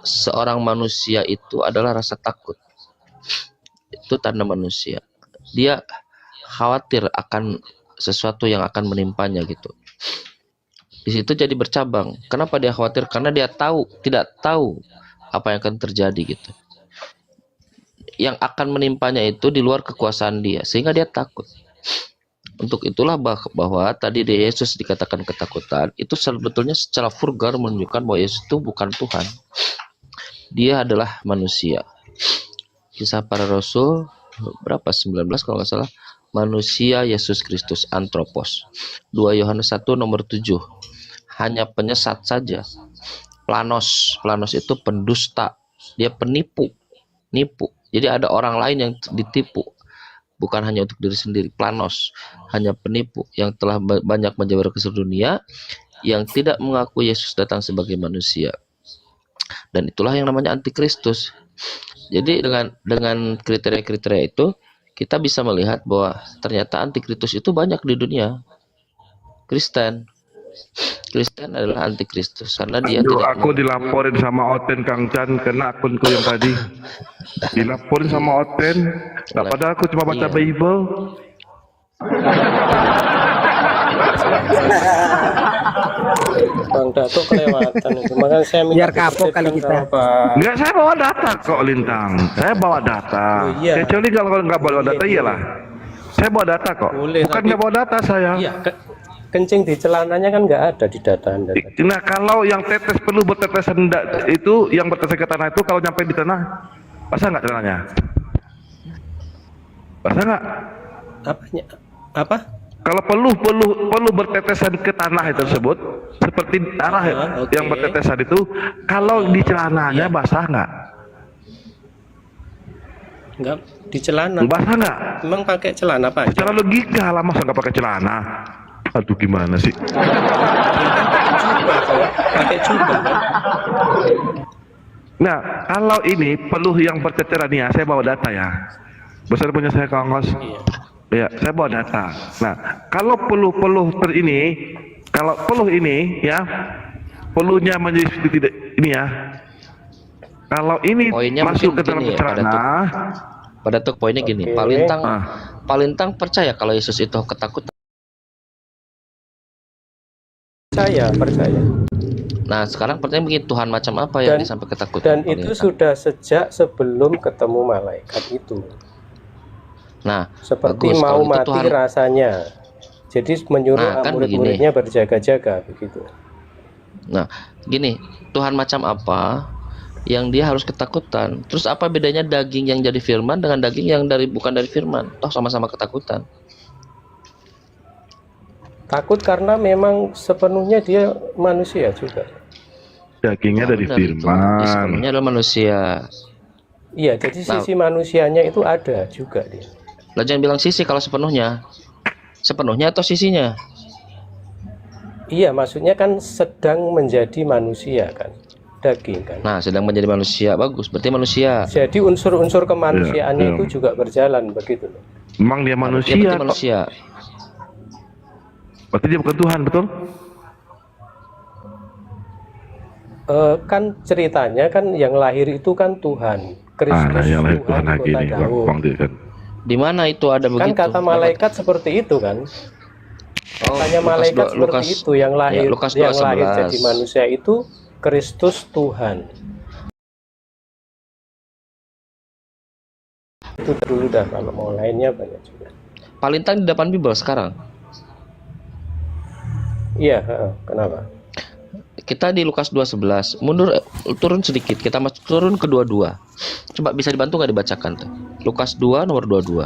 seorang manusia itu adalah rasa takut. Itu tanda manusia. Dia khawatir akan sesuatu yang akan menimpanya gitu. Di situ jadi bercabang. Kenapa dia khawatir? Karena dia tidak tahu apa yang akan terjadi gitu. Yang akan menimpanya itu di luar kekuasaan dia, sehingga dia takut. Untuk itulah bahwa tadi di Yesus dikatakan ketakutan, itu sebetulnya secara vulgar menunjukkan bahwa Yesus itu bukan Tuhan. Dia adalah manusia. Kisah para Rasul berapa? 19 kalau nggak salah. Manusia Yesus Kristus, antropos. 2 Yohanes 1 nomor 7. Hanya penyesat saja. Planos itu pendusta. Dia penipu. Nipu. Jadi ada orang lain yang ditipu. Bukan hanya untuk diri sendiri. Planos, hanya penipu yang telah banyak menyebar ke seluruh dunia, yang tidak mengaku Yesus datang sebagai manusia. Dan itulah yang namanya antikristus. Jadi dengan kriteria-kriteria itu, kita bisa melihat bahwa ternyata antikristus itu banyak di dunia. Kristen adalah antikristus karena dia tidak. Aku dilaporin sama Oten Kang Chan kena akunku yang tadi. Dilaporin sama Oten. Nah, padahal aku cuma baca Bible. Bang Datuk kelewatan itu. Makanya saya minta biar kapok kali kita. Enggak, saya bawa data kok, Lintang. Saya bawa data. Oh, iya. Kecuali kalau nggak bawa data, iyalah. Saya bawa data kok. Boleh, bukan nggak bawa data saya. Iya, kencing di celananya kan nggak ada di data Anda. Nah, kalau yang tetes perlu bertetesan itu, yang bertetes ke tanah itu, kalau nyampe di tanah, basah nggak celananya? Basah nggak? Apanya? Apa? Kalau perlu bertetesan ke tanah itu tersebut, seperti darah yang bertetesan itu, kalau di celananya basah nggak? Enggak, di celana. Basah nggak? Memang pakai celana apa? Secara logika lah, masa nggak pakai celana? Aduh, gimana sih? Pakai jubah. Nah, kalau ini peluh yang berceceran ya, saya bawa data ya. Besar punya saya Kongos. Ya, saya bawa data. Nah, kalau peluh-peluh ini, kalau peluh ini ya, peluhnya menjadi tidak ini ya. Kalau ini poinnya masuk ke dalam ya, celana, pada tuh poinnya gini. Palintang percaya kalau Yesus itu ketakutan. Percaya. Nah, sekarang pertanyaan begini, Tuhan macam apa yang sampai ketakutan? Dan itu sudah sejak sebelum ketemu malaikat itu. Nah, seperti bagus, mau gitu mati Tuhan, rasanya. Jadi menyuruh kan murid-muridnya berjaga-jaga begitu. Nah, gini, Tuhan macam apa yang dia harus ketakutan? Terus apa bedanya daging yang jadi firman dengan daging yang bukan dari firman? Toh sama-sama ketakutan. Takut karena memang sepenuhnya dia manusia juga. dagingnya dari firman. Sepenuhnya adalah manusia. Iya, jadi sisi manusianya itu ada juga dia. Lah jangan bilang sisi kalau sepenuhnya. Sepenuhnya atau sisinya? Iya, maksudnya kan sedang menjadi manusia kan, daging kan. Nah, sedang menjadi manusia, bagus. Berarti manusia. Jadi unsur-unsur kemanusiaannya itu juga berjalan begitu. Memang dia manusia. Dia manusia. Berarti dia bukan Tuhan, betul? Kan ceritanya kan yang lahir itu kan Tuhan. Kristus yang lahir Tuhan di lagi kota nih, Daud. kan. Di mana itu ada begitu? Kan kata malaikat seperti itu kan. Katanya malaikat seperti itu, yang lahir jadi manusia itu Kristus Tuhan. Itu dulu dah, kalau mau lainnya banyak juga. Palintang di depan Bible sekarang. Iya, kenapa? Kita di Lukas 2:11, mundur turun sedikit, kita turun ke 22. Coba bisa dibantu nggak dibacakan tuh? Lukas 2 nomor 22.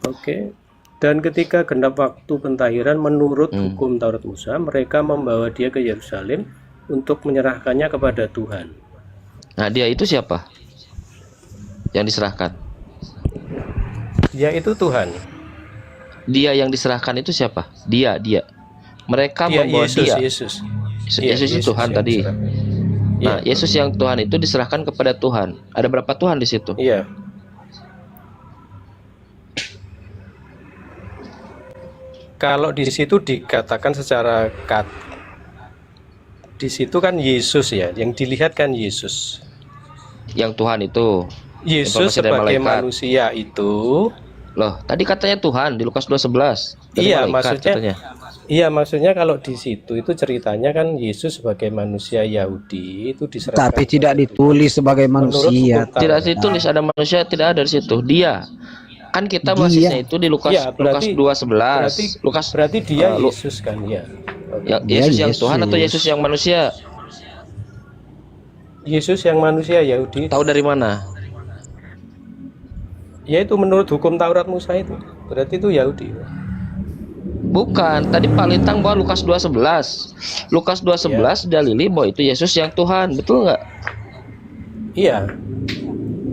Oke. Dan ketika genap waktu pentahiran menurut hukum Taurat Musa, mereka membawa dia ke Yerusalem untuk menyerahkannya kepada Tuhan. Nah, dia itu siapa? Yang diserahkan? Dia itu Tuhan. Dia yang diserahkan itu siapa? Dia. Mereka membawa Yesus. Yesus itu Tuhan tadi. Nah, Yesus yang Tuhan itu diserahkan kepada Tuhan. Ada berapa Tuhan di situ? Iya. Kalau di situ dikatakan secara di situ kan Yesus ya, yang dilihat kan Yesus. Yang Tuhan itu Yesus informasi dari sebagai malaikat. manusia itu, Loh, tadi katanya Tuhan di Lukas 2:11 dari iya malaikat maksudnya, katanya. iya maksudnya kalau di situ itu ceritanya kan Yesus sebagai manusia Yahudi itu diserahkan Tapi tidak kepada ditulis Tuhan. sebagai Menurut manusia. hukum Tidak Taurat. ditulis ada manusia, tidak ada di situ. Dia. Kan kita basisnya Dia, itu di Lukas Iya, Lukas berarti 2:11. Lukas berarti dia Lu- Yesus kan ya. yang dia Yesus yang Tuhan atau Yesus. Yesus yang manusia? Yesus yang manusia Yahudi. Tahu dari mana? Ya itu menurut hukum Taurat Musa itu. Berarti itu Yahudi. Bukan, tadi Pak Lintang bawa Lukas 2:11. Lukas 2:11 dalili bahwa itu Yesus yang Tuhan, betul nggak? Iya.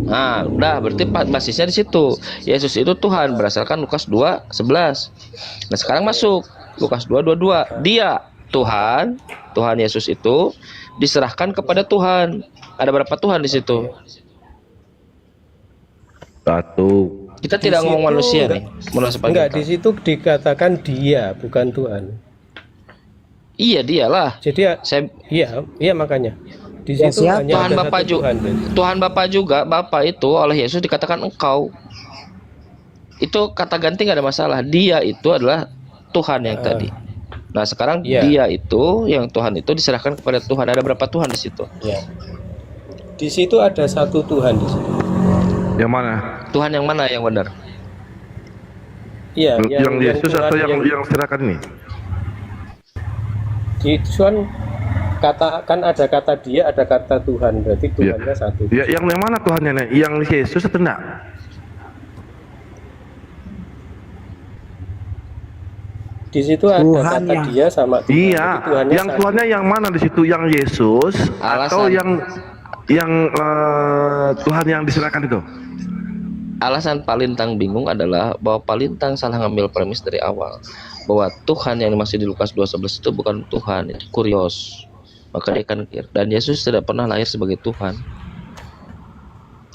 Nah, udah berarti basisnya di situ. Yesus itu Tuhan berdasarkan Lukas 2:11. Nah, sekarang masuk Lukas 2:22. Dia Tuhan, Tuhan Yesus itu diserahkan kepada Tuhan. Ada berapa Tuhan di situ? Satu. Kita Di tidak ngomong situ manusia enggak- nih, manusia Enggak, panggilan. di situ dikatakan dia, bukan Tuhan. Iya, dialah. Jadi Saya iya makanya. Di Ya, situ siapa? hanya Tuhan ada Bapa satu juga. Tuhan, berarti. Tuhan Bapa juga, Bapa itu oleh Yesus dikatakan engkau. Itu kata ganti nggak ada masalah. Dia itu adalah Tuhan yang tadi. Nah, sekarang Iya. dia itu yang Tuhan itu diserahkan kepada Tuhan. Ada berapa Tuhan di situ? Ya. Di situ ada satu Tuhan di situ. Yang mana? Tuhan yang mana yang benar? Iya, Yang Yesus Tuhan atau yang serahkan ini? di Tuhan kan ada kata dia, ada kata Tuhan, berarti Tuhannya satu. Ya, yang mana Tuhannya nih? Yang Yesus atau enggak? Di situ ada Tuhan kata yang- dia sama Tuhan. Iya, Jadi Tuhannya yang satu. Tuhannya yang mana di situ? Yang Yesus atau Alasan. yang Tuhan yang diserahkan itu? Alasan Pak Lintang bingung adalah bahwa Pak Lintang salah ngambil premis dari awal bahwa Tuhan yang dimaksud di Lukas 2:11 itu bukan Tuhan, itu kurios. Maka dia akan kir. Dan Yesus tidak pernah lahir sebagai Tuhan.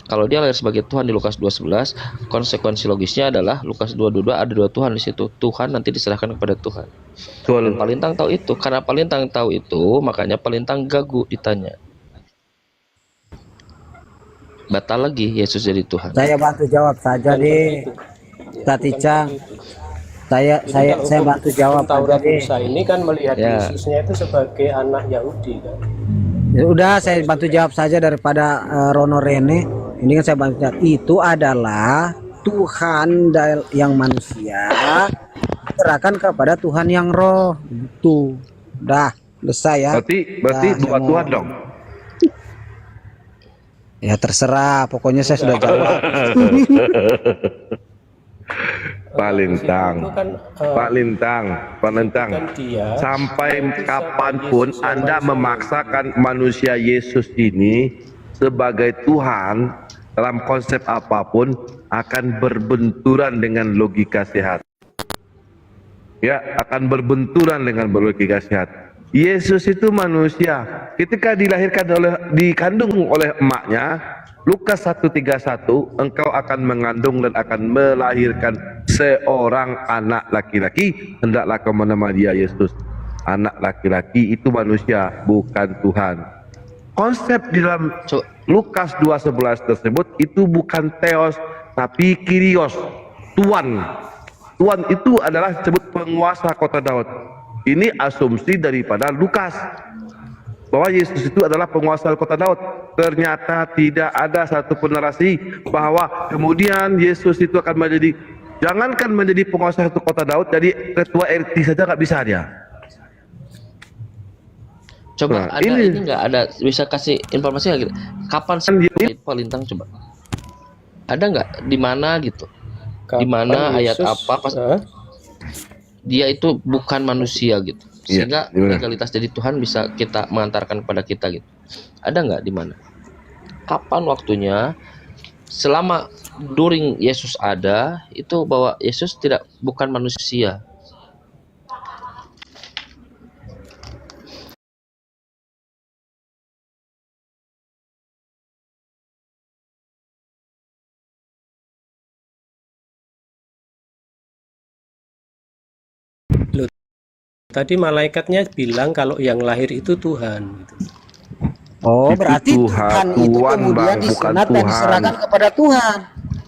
Kalau dia lahir sebagai Tuhan di Lukas 2:11, konsekuensi logisnya adalah Lukas 2:22 ada dua Tuhan di situ. Tuhan nanti diserahkan kepada Tuhan. Dan Betul. Pak Lintang tahu itu. Karena Pak Lintang tahu itu, makanya Pak Lintang gagu ditanya. Batal lagi Yesus jadi Tuhan. saya bantu jawab saja Bukan deh, seperti itu. Tati Bukan Cang. seperti itu. Saya Jadi saya kalau saya hukum- bantu jawab hukum Taurat aja deh. Musa ini kan melihat Ya. Yesusnya itu sebagai anak Yahudi kan. Ya udah, saya bantu jawab saja daripada Rono Rene. Ini kan saya bantu jawab. Itu adalah Tuhan yang manusia serahkan kepada Tuhan yang roh. Itu. Dah, selesai ya. Berarti Dah, dua saya mau- Tuhan dong. Ya terserah, pokoknya saya sudah jawab. Pak Lintang. Itu kan Pak Lintang, Pak Lintang. kan dia Sampai itu kapanpun sama Yesus yang Anda manusia. memaksakan manusia Yesus ini sebagai Tuhan dalam konsep apapun akan berbenturan dengan logika sehat. Ya, akan berbenturan dengan logika sehat. Yesus itu manusia. Ketika dikandung oleh emaknya, Lukas 1:31, engkau akan mengandung dan akan melahirkan seorang anak laki-laki, hendaklah kau menamai dia Yesus. Anak laki-laki itu manusia, bukan Tuhan. Konsep di dalam Co- Lukas 2:11 tersebut itu bukan theos tapi kyrios, Tuan. Tuan itu adalah disebut penguasa kota Daud. Ini asumsi daripada Lukas bahwa Yesus itu adalah penguasa kota Daud. Ternyata tidak ada satu pun narasi bahwa kemudian Yesus itu akan menjadi, jangankan menjadi penguasa satu kota Daud, jadi ketua RT saja nggak bisa dia. Coba Nah, ada ini- ini nggak ada bisa kasih informasi nggak gitu? Kapan sih Pak Lintang coba? Ada nggak di mana gitu? Di mana Kapan ayat Yesus- apa pas Hah? dia itu bukan manusia gitu? Iya, Sehingga di mana? legalitas jadi Tuhan bisa kita mengantarkan kepada kita gitu. Ada nggak di mana? Kapan waktunya? Selama during Yesus ada itu bahwa Yesus bukan manusia. tadi malaikatnya bilang kalau yang lahir itu Tuhan gitu. Oh, Itu berarti Tuhan itu Tuhan, kemudian Bang, bukan disunat dan Tuhan. diserahkan kepada Tuhan.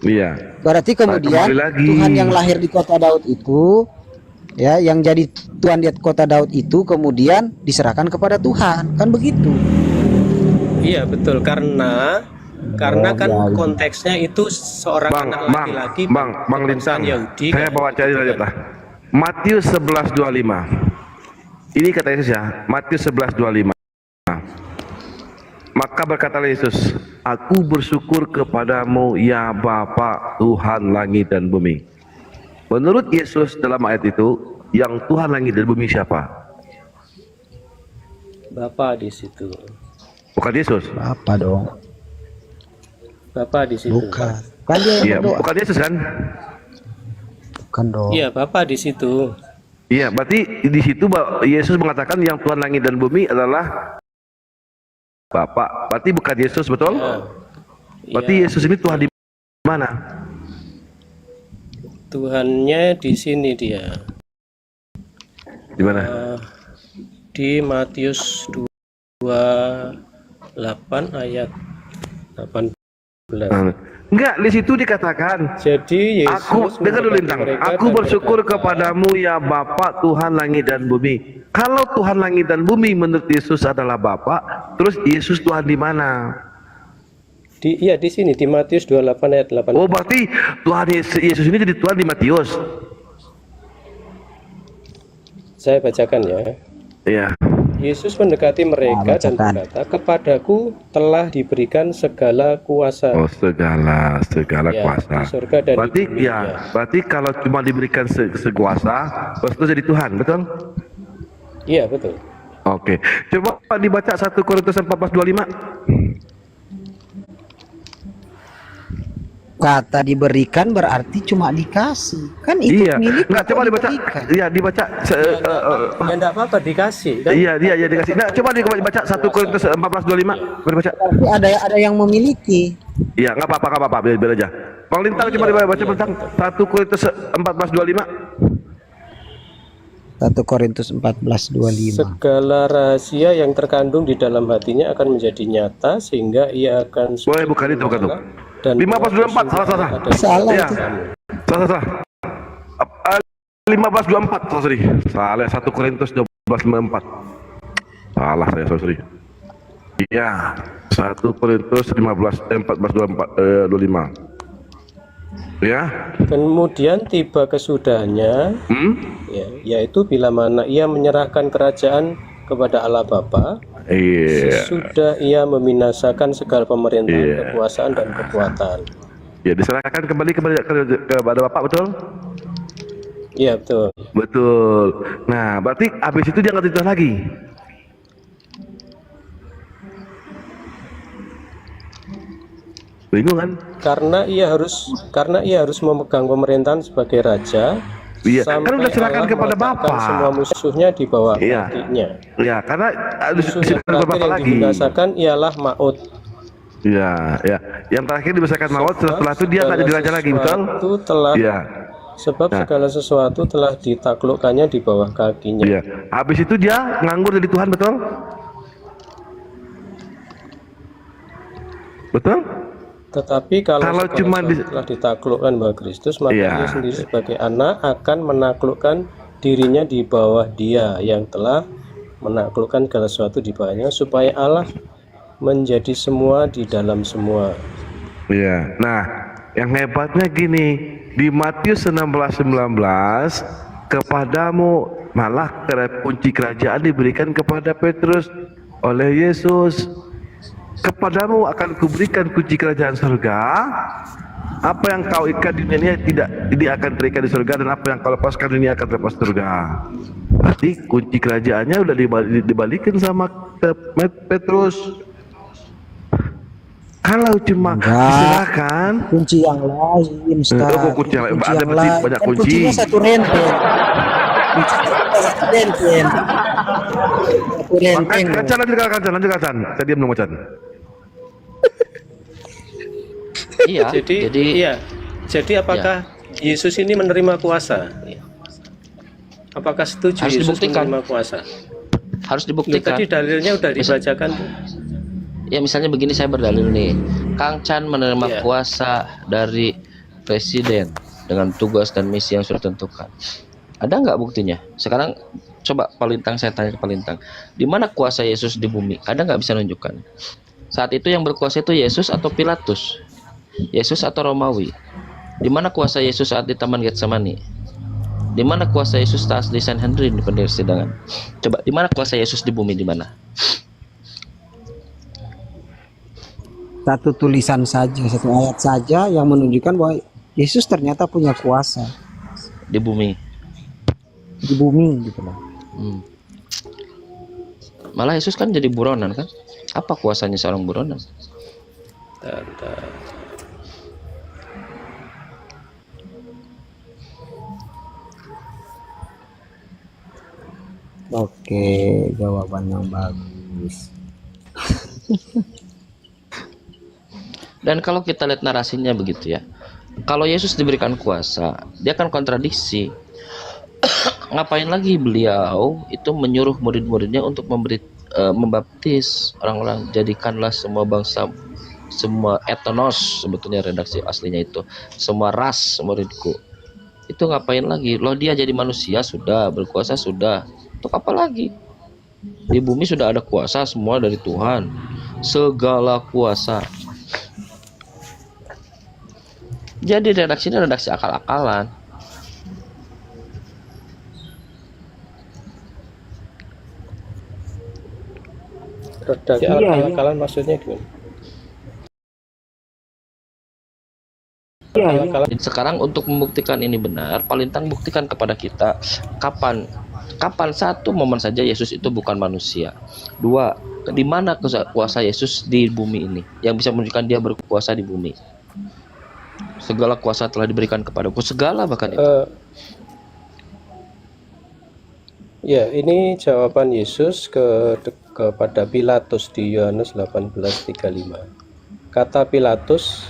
Iya. Berarti kemudian kembali lagi. Tuhan yang lahir di kota Daud itu, ya, yang jadi Tuhan di kota Daud itu kemudian diserahkan kepada Tuhan, kan begitu? Iya betul, karena kan ya. konteksnya itu seorang Bang, anak bang, laki-laki bang, bang berbangsa Lintang. Yahudi. Saya bawa cari aja lah. Matius 11:25. Ini kata Yesus ya, Matius 11:25. Maka berkatalah Yesus, aku bersyukur kepadamu ya Bapa Tuhan langit dan bumi. Menurut Yesus dalam ayat itu, yang Tuhan langit dan bumi siapa? Bapa di situ. Bukan Yesus. Apa dong? Bapa di situ. Bukan. Kan dia yang Iya, berdoa. bukan Yesus kan? Bukan dong. Iya, Bapa di situ. Iya, berarti di situ Yesus mengatakan yang Tuhan langit dan bumi adalah Bapa. Berarti bukan Yesus, betul? Ya. Berarti Iya, Yesus ini Tuhan di mana? Tuhannya di sini dia. Di mana? Di Matius 28 ayat 18. Enggak, di situ dikatakan, Jadi aku Yesus dengar dulu memberkati Lintang, mereka aku dan bersyukur berkata, kepadamu ya Bapa Tuhan langit dan bumi. Kalau Tuhan langit dan bumi menurut Yesus adalah Bapa, terus Yesus Tuhan di mana? Iya di sini di Matius 28 ayat 18. Oh, berarti Tuhan Yesus ini jadi Tuhan di Matius. Saya bacakan ya. Iya. Yesus mendekati mereka dan bacakan. berkata, kepadaku telah diberikan segala kuasa. Oh, segala Ya, kuasa. di surga dan di Berarti bumi, ya, berarti kalau cuma diberikan sekuasa, terus itu jadi Tuhan, betul? Iya betul. Oke. Coba dibaca 1 Korintus 14:25. Kata diberikan berarti cuma dikasih. Kan itu Iya. milik. Enggak, coba dibaca. diberikan. Iya, dibaca. Ya enggak apa-apa dikasih kan? Iya, dia dikasih. Nah, coba dibaca 1 Korintus 14:25. Coba dibaca. Tapi ada yang memiliki. Iya, enggak apa-apa, biar aja. Bang Lintang coba dibaca tentang 1 Korintus 14:25. 1 Korintus 14:25. Segala rahasia yang terkandung di dalam hatinya akan menjadi nyata sehingga ia akan Boleh bukan itu, bukan itu. dan 15:24, salah. Salah Iya. itu. Salah. 15:24, sorry. Salah, 1 Korintus 12:4. Salah saya, sorry. Iya, 1 Korintus 14:25. Ya. Kemudian tiba kesudahannya, ya, yaitu bila mana ia menyerahkan kerajaan kepada Allah Bapa, Iya. sesudah ia membinasakan segala pemerintahan, Iya. kekuasaan dan kekuatan. Ya, diserahkan kembali kepada Bapak, betul? Iya betul. Betul. Nah, berarti habis itu dia nggak cerita lagi. Bingung kan? Karena ia harus memegang pemerintahan sebagai raja. Iya, sampai kan udah serahkan Allah kepada meletakkan Bapa. semua musuhnya di bawah Iya. kakinya. Ya, karena harus Musuh yang diserahkan kepada terakhir Bapak yang lagi. dibinasakan ialah Maut. Iya, ya. Yang terakhir dibesarkan maut, setelah itu dia nggak jadi raja lagi, betul? Iya. Sebab Nah. segala sesuatu telah ditaklukkannya di bawah kakinya. Iya. Habis itu dia nganggur jadi Tuhan, betul? Betul? Tetapi kalau Kalau segala cuma sesuatu telah ditaklukkan bahwa Kristus, maka Iya. ia sendiri sebagai anak akan menaklukkan dirinya di bawah dia yang telah menaklukkan segala sesuatu di bawahnya, supaya Allah menjadi semua di dalam semua. Iya. Nah, yang hebatnya gini, di Matius 16:19, kepadamu malah kunci kerajaan diberikan kepada Petrus oleh Yesus. Kepadamu akan kuberikan kunci kerajaan surga. Apa yang kau ikat di dunia tidak akan terikat di surga, dan apa yang kau lepaskan di dunia akan terlepas di surga. Berarti kunci kerajaannya udah dibalikin sama Petrus. Kalau cuma Enggak. diserahkan, Kunci yang lain, Ustaz. Oh, kunci yang lain. Ada banyak Kan kunci. kuncinya satu renteng. Kuncinya satu renteng. Satu renteng. Kacan, lanjut Kacan. Saya diam dong, Kacan. Iya. Jadi apakah Yesus ini menerima kuasa? Apakah setuju Harus Yesus dibuktikan. menerima kuasa? Harus Loh, dibuktikan. tadi dalilnya udah Misal- dibacakan tuh. Ya misalnya begini, saya berdalil nih, Kang Chan menerima Iya. kuasa dari presiden dengan tugas dan misi yang sudah ditentukan. Ada nggak buktinya? Sekarang coba Palintang, saya tanya ke Palintang, di mana kuasa Yesus di bumi? Ada nggak bisa nunjukkan? Saat itu yang berkuasa itu Yesus atau Pilatus? Yesus atau Romawi? Di mana kuasa Yesus saat di Taman Getsemani? Di mana kuasa Yesus saat di Sanhedrin di persidangan? Coba, di mana kuasa Yesus di bumi? Di mana? Satu tulisan saja, satu ayat saja yang menunjukkan bahwa Yesus ternyata punya kuasa Di bumi. di bumi gitu loh. Malah Yesus kan jadi buronan kan? Apa kuasanya seorang buronan? Bentar. Oke, jawaban yang bagus. Dan kalau kita lihat narasinya begitu ya, kalau Yesus diberikan kuasa, dia kan kontradiksi. Ngapain lagi beliau itu menyuruh murid-muridnya untuk membaptis orang-orang, jadikanlah semua bangsa, semua etnos, sebetulnya redaksi aslinya itu, semua ras muridku. Itu ngapain lagi? Loh, dia jadi manusia sudah, berkuasa sudah, untuk apa lagi? Di bumi sudah ada kuasa semua dari Tuhan, segala kuasa. Jadi redaksi ini redaksi akal-akalan. Redaksi Iya, akal-akalan maksudnya gimana? Iya, Akal-akalan. Jadi sekarang untuk membuktikan ini benar, Palintang buktikan kepada kita kapan satu momen saja Yesus itu bukan manusia. Dua, di mana kuasa Yesus di bumi ini yang bisa menunjukkan dia berkuasa di bumi. Segala kuasa telah diberikan kepadaku, segala bahkan itu. Ya, ini jawaban Yesus kepada Pilatus di Yohanes 18:35. Kata Pilatus,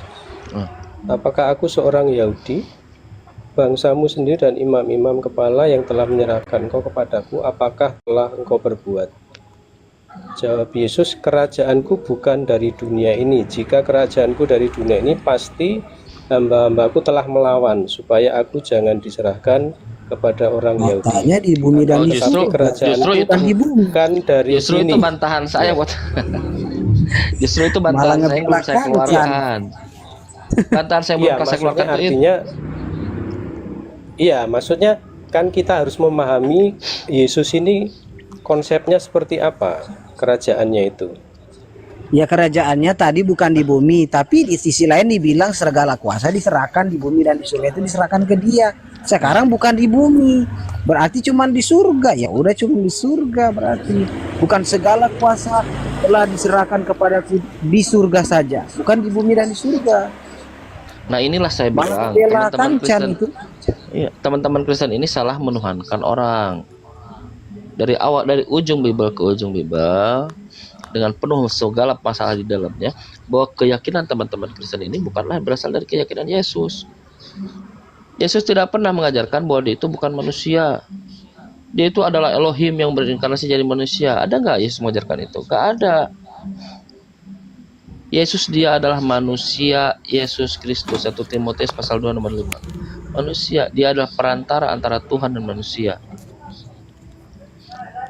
apakah aku seorang Yahudi? Bangsamu sendiri dan imam-imam kepala yang telah menyerahkan engkau kepadaku, apakah telah engkau perbuat? Jawab Yesus, kerajaanku bukan dari dunia ini. Jika kerajaanku dari dunia ini, pasti hamba-hambaku telah melawan, supaya aku jangan diserahkan kepada orang Yahudi. Makanya di bumi dan di justru- surga. kerajaan justru bukan itu- di bumi. Bukan dari Justru sini. itu bantahan saya buat justru itu bantahan Malah saya yang belum saya ngebelakang, keluarkan. Bantahan saya belum Iya, saya maksudnya keluarkan itu. artinya, iya, maksudnya kan kita harus memahami Yesus ini konsepnya seperti apa kerajaannya itu. Ya kerajaannya tadi bukan di bumi, tapi di sisi lain dibilang segala kuasa diserahkan di bumi dan di surga itu diserahkan ke dia. Sekarang bukan di bumi, berarti cuman di surga. Ya udah cuma di surga berarti. Bukan segala kuasa telah diserahkan kepadaku di surga saja, bukan di bumi dan di surga. Nah, inilah saya Malah bilang, bela teman-teman Kancan Kristen, itu. iya, teman-teman Kristen ini salah menuhankan orang. Dari ujung Bible ke ujung Bible, dengan penuh segala masalah di dalamnya, bahwa keyakinan teman-teman Kristen ini bukanlah berasal dari keyakinan Yesus. Yesus tidak pernah mengajarkan bahwa dia itu bukan manusia. Dia itu adalah Elohim yang berinkarnasi jadi manusia. Ada nggak Yesus mengajarkan itu? Nggak ada. Yesus dia adalah manusia, Yesus Kristus. 1 Timotius pasal 2 nomor 5. Manusia, dia adalah perantara antara Tuhan dan manusia.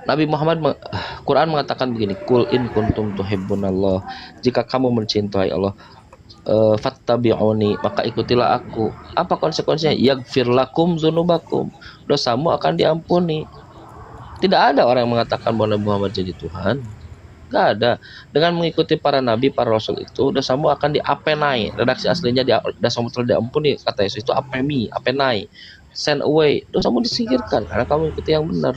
Nabi Muhammad, Quran mengatakan begini, Kul in kuntum tuhibbunallah, jika kamu mencintai Allah, fattabi'uni, maka ikutilah aku. Apa konsekuensinya? Yaghfir lakum dzunubakum, dosamu akan diampuni. Tidak ada orang yang mengatakan bahwa Nabi Muhammad jadi Tuhan. Gak ada. Dengan mengikuti para nabi, para rasul itu, dosamu akan diapenai. Redaksi aslinya dosamu telah diampuni, kata Yesus itu apemi, apenai, send away. Dosamu disingkirkan karena kamu ikuti yang benar.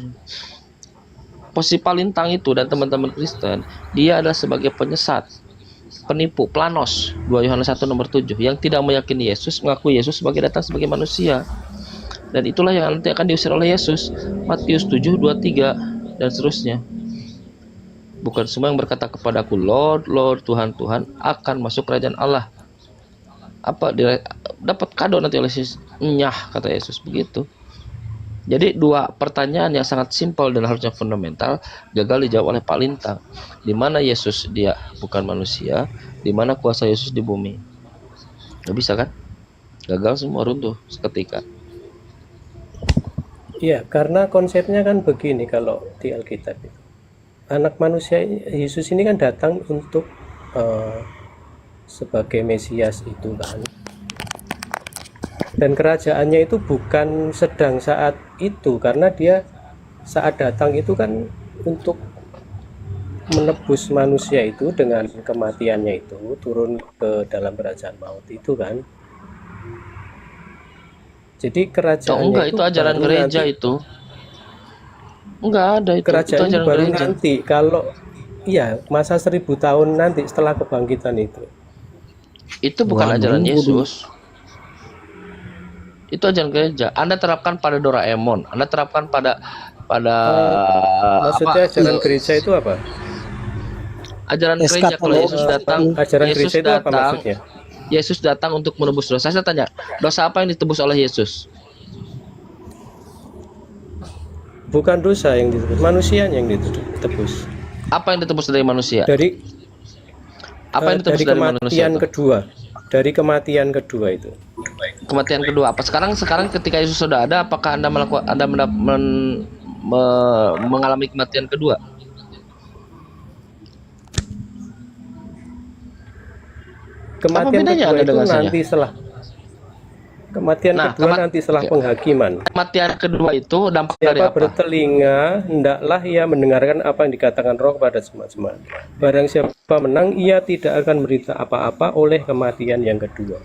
Posisi Palintang itu dan teman-teman Kristen, dia adalah sebagai penyesat, penipu, planos. 2 Yohanes 1 nomor 7, yang tidak meyakini Yesus, mengaku Yesus sebagai datang sebagai manusia. Dan itulah yang nanti akan diusir oleh Yesus. Matius 7, 23 dan seterusnya. Bukan semua yang berkata kepadaku Lord, Lord, Tuhan, Tuhan akan masuk kerajaan Allah. Apa dia dapat kado nanti oleh Yesus? Nyah, kata Yesus begitu. Jadi dua pertanyaan yang sangat simpel dan harusnya fundamental gagal dijawab oleh Pak Lintang. Di mana Yesus dia bukan manusia, di mana kuasa Yesus di bumi? Nggak bisa kan? Gagal semua, runtuh seketika. Iya, karena konsepnya kan begini kalau di Alkitab itu. Anak manusia Yesus ini kan datang untuk sebagai Mesias itu kan. Dan kerajaannya itu bukan sedang saat itu, karena dia saat datang itu kan untuk menebus manusia itu dengan kematiannya itu, turun ke dalam kerajaan maut itu kan. Jadi kerajaannya enggak, itu ajaran baru gereja nanti. itu. Enggak ada itu Kerajaan itu ajaran baru gereja. nanti, kalau iya masa 1000 tahun nanti setelah kebangkitan itu. Itu bukan Waduh, ajaran waduh. Yesus. Itu ajaran gereja. Anda terapkan pada Doraemon, Anda terapkan pada Maksudnya apa? ajaran gereja itu apa? Ajaran gereja kalau Yesus datang, Ajaran Yesus gereja itu apa datang, maksudnya? Yesus datang untuk menebus dosa. Saya tanya, dosa apa yang ditebus oleh Yesus? Bukan dosa yang ditebus, manusianya yang ditebus. Apa yang ditebus dari manusia? Dari Apa yang ditebus dari dari manusia kematian itu? kedua. Dari kematian kedua itu. Kematian kedua apa? Sekarang ketika Yesus sudah ada, apakah Anda mengalami kematian kedua? Kematian bedanya kedua Anda itu dengan saya? nanti setelah kematian Nah, kedua nanti setelah penghakiman. Kematian kedua itu dampak dari Siapa apa? bertelinga, hendaklah ia mendengarkan apa yang dikatakan Roh kepada jemaat-jemaat. Barang siapa menang, ia tidak akan menderita apa-apa oleh kematian yang kedua.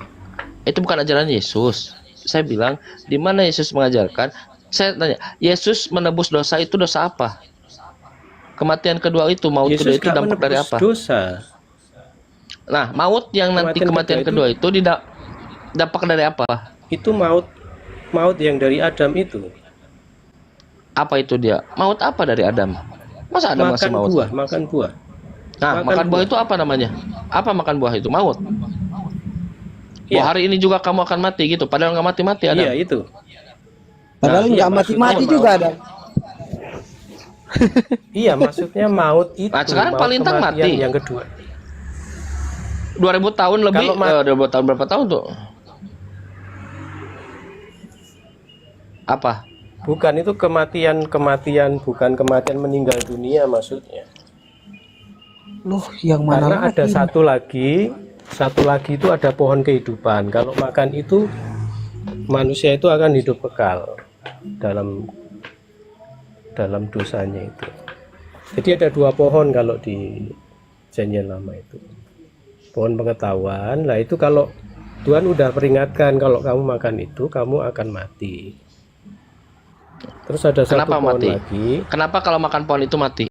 Itu bukan ajaran Yesus. Saya bilang, di mana Yesus mengajarkan? Saya tanya, Yesus menebus dosa itu dosa apa? Kematian kedua itu, maut kedua Yesus itu gak dampak dari menebus apa? dosa. Nah, maut yang nanti kematian kedua itu dampak dari apa? Itu maut yang dari Adam itu. Apa itu dia? Maut apa dari Adam? Masa Adam masih Makan maut? buah, makan buah. Nah, makan buah itu apa namanya? Apa makan buah itu? Maut. Iya. Bahwa hari ini juga kamu akan mati gitu. Padahal nggak mati-mati Adam. Iya, itu. Padahal Iya, nggak mati-mati maksudnya juga ada. Iya, maksudnya maut itu. Nah, sekarang maut Pak Lintang kematian mati. yang kedua. 2000 tahun lebih. Kalau 2000 tahun berapa tahun tuh? Apa? Bukan, itu kematian bukan kematian meninggal dunia maksudnya. Loh, yang mana Karena ada lagi? satu lagi itu ada pohon kehidupan. Kalau makan itu manusia itu akan hidup kekal dalam dosanya itu. Jadi ada dua pohon kalau di Janjian Lama itu. Pohon pengetahuan. Lah itu kalau Tuhan udah peringatkan kalau kamu makan itu kamu akan mati. Terus ada satu Kenapa pohon mati? lagi. Kenapa kalau makan pohon itu mati?